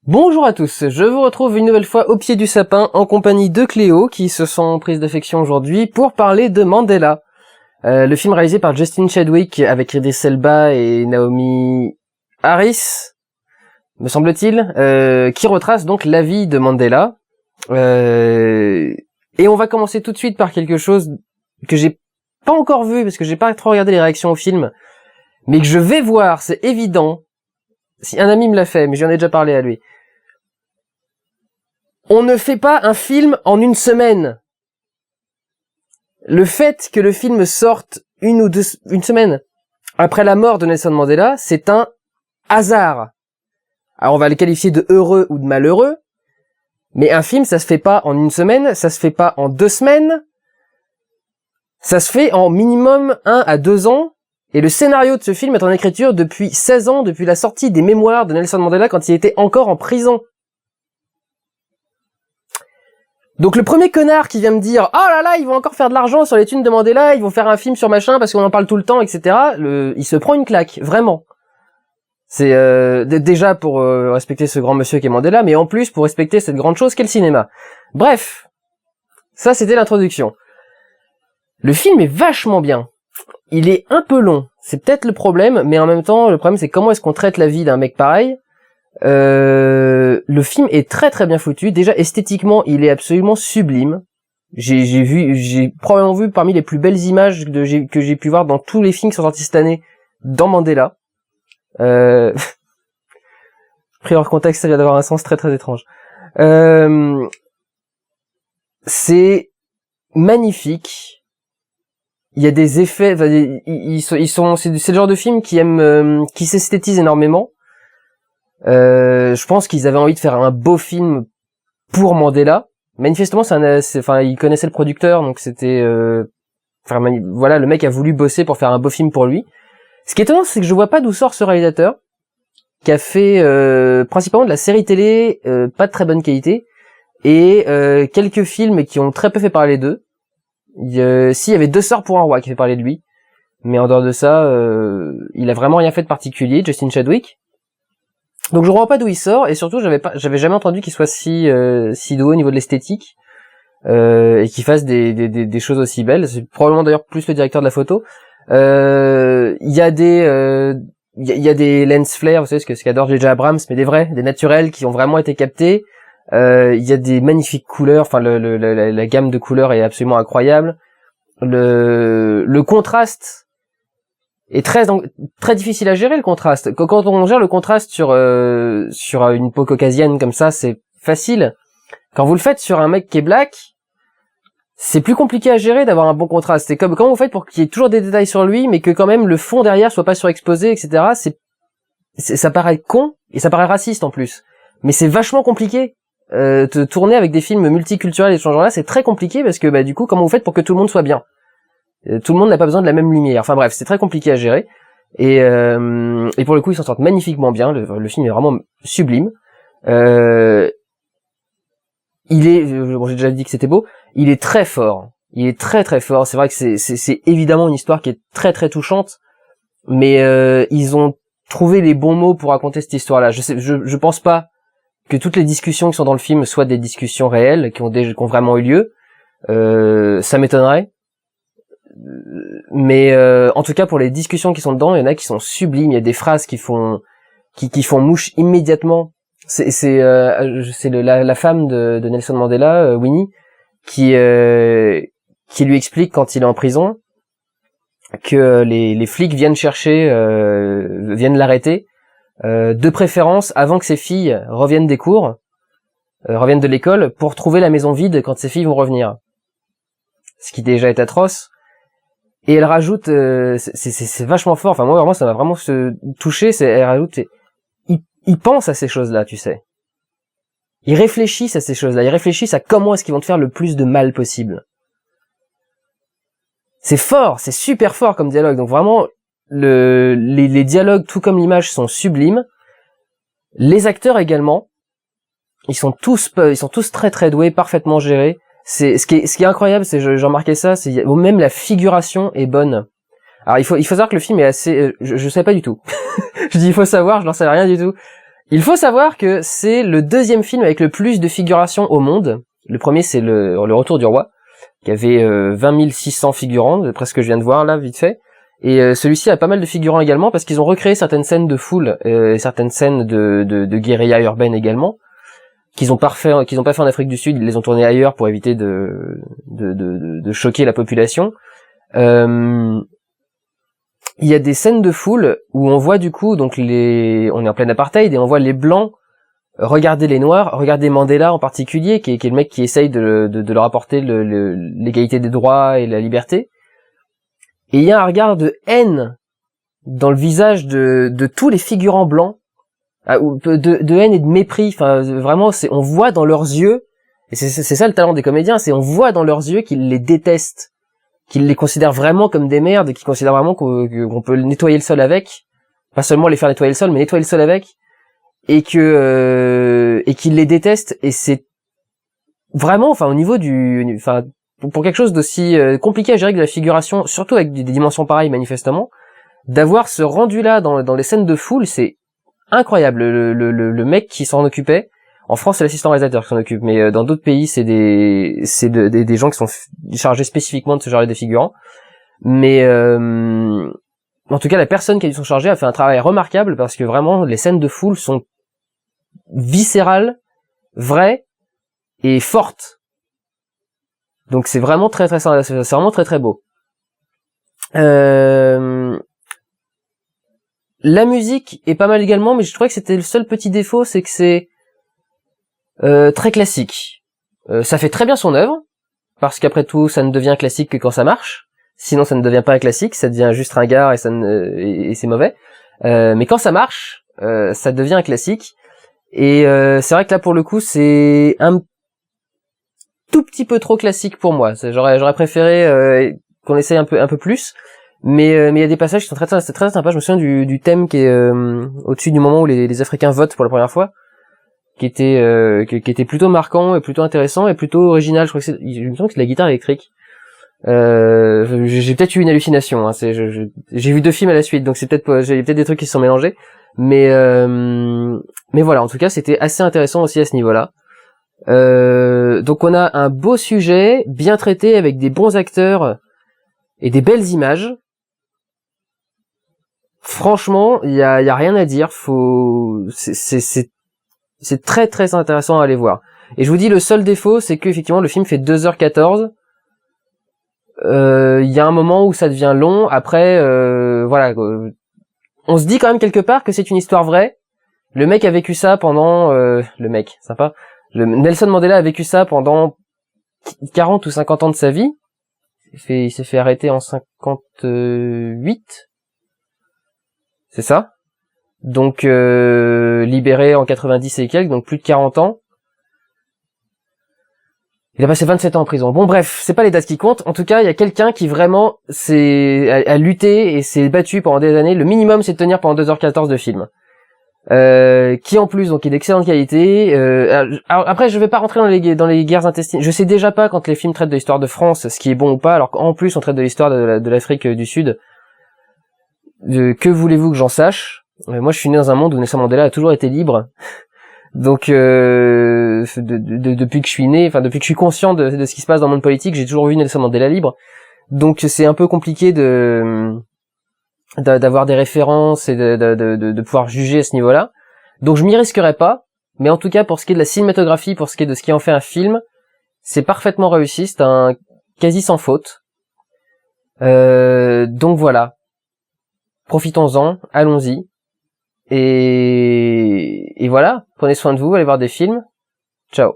Bonjour à tous, je vous retrouve une nouvelle fois au pied du sapin en compagnie de Cléo qui se sont prises d'affection aujourd'hui pour parler de Mandela. Le film réalisé par Justin Chadwick avec Idris Elba et Naomi Harris, me semble-t-il, qui retrace donc la vie de Mandela. Et on va commencer tout de suite par quelque chose que j'ai pas encore vu parce que j'ai pas trop regardé les réactions au film, mais que je vais voir, c'est évident. Si un ami me l'a fait, mais j'en ai déjà parlé à lui. On ne fait pas un film en une semaine. Le fait que le film sorte une semaine après la mort de Nelson Mandela, c'est un hasard. Alors on va le qualifier de heureux ou de malheureux, mais un film ça se fait pas en une semaine, ça se fait pas en 2 semaines, ça se fait en minimum 1 à 2 ans. Et le scénario de ce film est en écriture depuis 16 ans, depuis la sortie des mémoires de Nelson Mandela quand il était encore en prison. Donc le premier connard qui vient me dire « Oh là là, ils vont encore faire de l'argent sur les thunes de Mandela, ils vont faire un film sur machin parce qu'on en parle tout le temps, etc. » Il se prend une claque, vraiment. C'est déjà pour respecter ce grand monsieur qui est Mandela, mais en plus pour respecter cette grande chose qu'est le cinéma. Bref, ça c'était l'introduction. Le film est vachement bien. Il est un peu long, c'est peut-être le problème, mais en même temps, le problème c'est comment est-ce qu'on traite la vie d'un mec pareil. Le film est très très bien foutu. Déjà esthétiquement, il est absolument sublime. J'ai probablement vu parmi les plus belles images que j'ai pu voir dans tous les films qui sont sortis cette année dans Mandela. Pris hors contexte, ça vient d'avoir un sens très très étrange. C'est magnifique. Il y a des effets, c'est le genre de film qui s'esthétise énormément. Je pense qu'ils avaient envie de faire un beau film pour Mandela. Manifestement, ils connaissaient le producteur, donc c'était, voilà, le mec a voulu bosser pour faire un beau film pour lui. Ce qui est étonnant, c'est que je vois pas d'où sort ce réalisateur, qui a fait principalement de la série télé, pas de très bonne qualité, et quelques films qui ont très peu fait parler d'eux. Il y avait Deux sœurs pour un roi qui fait parler de lui, mais en dehors de ça, il a vraiment rien fait de particulier, Justin Chadwick. Donc je vois pas d'où il sort, et surtout j'avais jamais entendu qu'il soit si doué au niveau de l'esthétique, et qu'il fasse des choses aussi belles. C'est probablement d'ailleurs plus le directeur de la photo. Il y a des lens flares, vous savez ce qu'adore J.J. Abrams, mais des vrais, des naturels qui ont vraiment été captés. Il y a des magnifiques couleurs, la gamme de couleurs est absolument incroyable. Le contraste est très difficile à gérer, le contraste. Quand on gère le contraste sur une peau caucasienne comme ça, c'est facile. Quand vous le faites sur un mec qui est black, c'est plus compliqué à gérer d'avoir un bon contraste. C'est comment vous faites pour qu'il y ait toujours des détails sur lui, mais que quand même le fond derrière soit pas surexposé, etc. Ça paraît con, et ça paraît raciste en plus. Mais c'est vachement compliqué. De tourner avec des films multiculturels et de ce genre-là, c'est très compliqué parce que du coup, comment vous faites pour que tout le monde soit bien? Tout le monde n'a pas besoin de la même lumière. Enfin bref, c'est très compliqué à gérer. Et pour le coup, ils s'en sortent magnifiquement bien. Le film est vraiment sublime. J'ai déjà dit que c'était beau. Il est très fort. Il est très très fort. C'est vrai que c'est évidemment une histoire qui est très très touchante, mais ils ont trouvé les bons mots pour raconter cette histoire-là. Je pense pas que toutes les discussions qui sont dans le film soient des discussions réelles, qui ont vraiment eu lieu. Ça m'étonnerait. Mais en tout cas, pour les discussions qui sont dedans, il y en a qui sont sublimes. Il y a des phrases qui font mouche immédiatement. C'est la femme de Nelson Mandela, Winnie, qui lui explique quand il est en prison que les flics viennent l'arrêter. De préférence avant que ses filles reviennent des cours, reviennent de l'école, pour trouver la maison vide quand ses filles vont revenir. Ce qui déjà est atroce. Et elle rajoute, c'est vachement fort. Enfin moi vraiment ça m'a vraiment touché. Elle rajoute, ils pensent à ces choses-là, tu sais. Ils réfléchissent à ces choses-là. Ils réfléchissent à comment est-ce qu'ils vont te faire le plus de mal possible. C'est fort, c'est super fort comme dialogue. Donc vraiment. Les dialogues, tout comme l'image, sont sublimes. Les acteurs également, ils sont tous très très doués, parfaitement gérés. Ce qui est incroyable, c'est j'ai remarqué ça, c'est même la figuration est bonne. Alors il faut savoir que le film est assez, je savais pas du tout. Je dis il faut savoir, je n'en savais rien du tout. Il faut savoir que c'est le deuxième film avec le plus de figurations au monde. Le premier, c'est le Retour du Roi, qui avait 20 600 figurants, d'après ce que je viens de voir là, vite fait. Et celui-ci a pas mal de figurants également, parce qu'ils ont recréé certaines scènes de foule, et certaines scènes de guérilla urbaine également, qu'ils ont pas fait en Afrique du Sud, ils les ont tournés ailleurs pour éviter de choquer la population. Il y a des scènes de foule où on voit du coup, donc on est en plein apartheid, et on voit les blancs regarder les noirs, regarder Mandela en particulier, qui est le mec qui essaye de leur apporter l'égalité des droits et la liberté. Et il y a un regard de haine dans le visage de tous les figurants blancs, de haine et de mépris. Enfin, vraiment, on voit dans leurs yeux, et c'est ça le talent des comédiens, c'est on voit dans leurs yeux qu'ils les détestent, qu'ils les considèrent vraiment comme des merdes, et qu'ils considèrent vraiment qu'on peut nettoyer le sol avec, pas seulement les faire nettoyer le sol, mais nettoyer le sol avec, et qu'ils les détestent. Et c'est vraiment, enfin, au niveau pour quelque chose d'aussi compliqué à gérer que de la figuration, surtout avec des dimensions pareilles manifestement, d'avoir ce rendu-là dans les scènes de foule, c'est incroyable. Le mec qui s'en occupait, en France c'est l'assistant réalisateur qui s'en occupe, mais dans d'autres pays c'est des gens qui sont chargés spécifiquement de ce genre de figurants. Mais en tout cas la personne qui a dû s'en charger a fait un travail remarquable, parce que vraiment les scènes de foule sont viscérales, vraies et fortes. Donc c'est vraiment c'est vraiment très très beau. La musique est pas mal également, mais je trouvais que c'était le seul petit défaut, c'est que c'est très classique. Ça fait très bien son œuvre, parce qu'après tout, ça ne devient classique que quand ça marche. Sinon, ça ne devient pas un classique, ça devient juste ringard et c'est mauvais. Mais quand ça marche, ça devient un classique. Et c'est vrai que là, pour le coup, c'est un tout petit peu trop classique pour moi. J'aurais préféré qu'on essaye un peu plus. Mais il y a des passages qui sont très sympas. Je me souviens du thème qui est au-dessus du moment où les Africains votent pour la première fois, qui était plutôt marquant et plutôt intéressant et plutôt original. Je me semble que c'est de la guitare électrique. J'ai peut-être eu une hallucination. Hein. J'ai vu 2 films à la suite, donc j'ai peut-être des trucs qui se sont mélangés. Mais voilà. En tout cas, c'était assez intéressant aussi à ce niveau-là. Donc on a un beau sujet, bien traité, avec des bons acteurs et des belles images. Franchement, il y a rien à dire. C'est très très intéressant à aller voir. Et je vous dis, le seul défaut, c'est que effectivement le film fait 2h14. Il y a un moment où ça devient long. Après, voilà. On se dit quand même quelque part que c'est une histoire vraie. Le mec a vécu ça pendant... Nelson Mandela a vécu ça pendant 40 ou 50 ans de sa vie. Il s'est fait arrêter en 58. C'est ça. Donc libéré en 90 et quelques, donc plus de 40 ans. Il a passé 27 ans en prison. Bon bref, c'est pas les dates qui comptent. En tout cas, il y a quelqu'un qui vraiment a lutté et s'est battu pendant des années. Le minimum, c'est de tenir pendant 2h14 de film. Qui en plus donc est d'excellente qualité. Alors, après, je vais pas rentrer dans les guerres intestines. Je sais déjà pas quand les films traitent de l'histoire de France, ce qui est bon ou pas, alors qu'en plus on traite de l'histoire de l'Afrique du Sud. Que voulez-vous que j'en sache? Moi, je suis né dans un monde où Nelson Mandela a toujours été libre. Donc, depuis que je suis né, enfin depuis que je suis conscient de ce qui se passe dans le monde politique, j'ai toujours vu Nelson Mandela libre. Donc, c'est un peu compliqué d'avoir des références et de pouvoir juger à ce niveau-là. Donc, je m'y risquerai pas. Mais en tout cas, pour ce qui est de la cinématographie, pour ce qui est de ce qui en fait un film, c'est parfaitement réussi. C'est un quasi sans faute. Donc voilà. Profitons-en, allons-y. Et voilà, prenez soin de vous, allez voir des films. Ciao.